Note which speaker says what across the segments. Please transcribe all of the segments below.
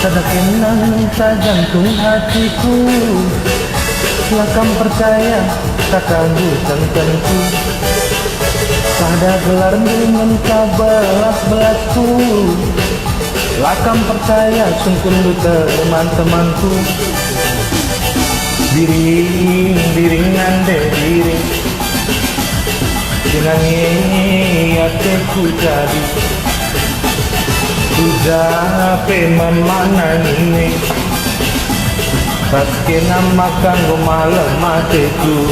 Speaker 1: Sadakinan sa jantung hatiku, lakam percaya tak kanggu tentangku. Pada gelar dengan kabelas-belasku, lakam percaya sungkun duta teman-temanku. Diring nande diring, dinangi ateku jadi. Sudah peman mana ini, paske nama kanggo malam mateku.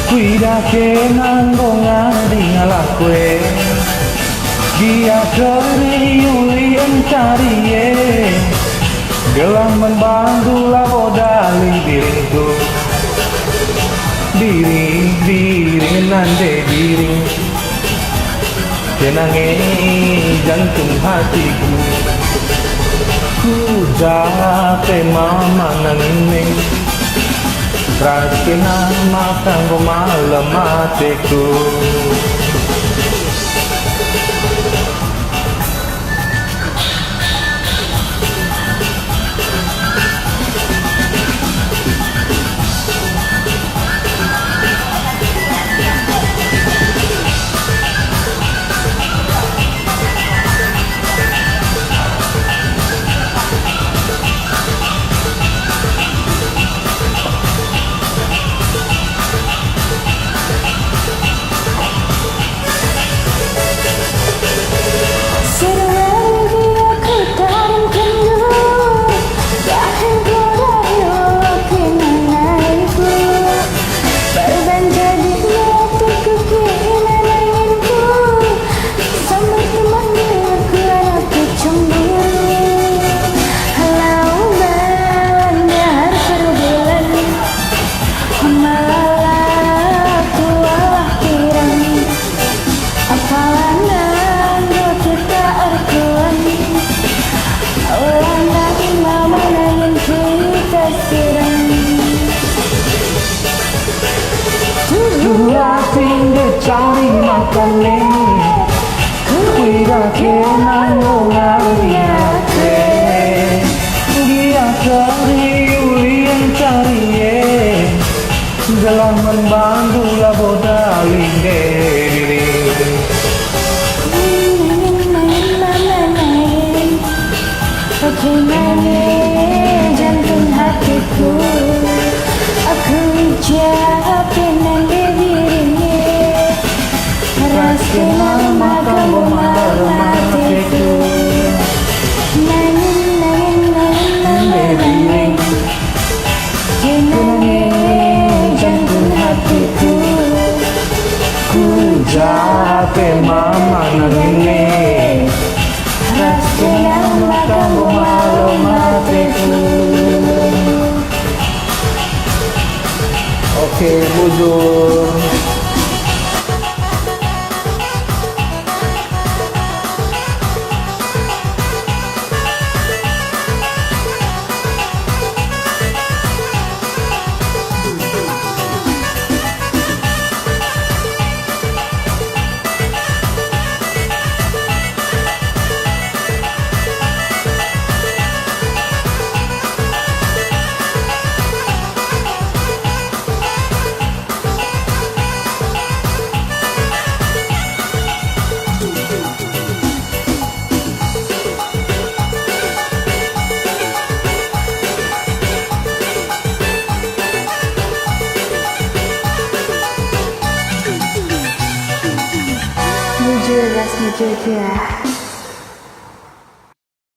Speaker 1: Cuida que nango ngadi ngalakwe, dia cari ulien cari ye, gelang membantu labodali diriku. Diri nande diri, kenangi jantung hatiku. Ku jate mama nanging, rasakin nama kanggo malam mateku. Cari makan ini, kuida kenang ngariate, dia cari ulien cari ye, gelang membantu labodali diri. Jantung hatiku, aku ucapin nande dirinya. Nama kamu malam hatiku, kenangi jantung hatiku. Ku jate mama nangini, nama kamu malam hatiku. Oke, bujur.
Speaker 2: Jujur, ras jujur ya.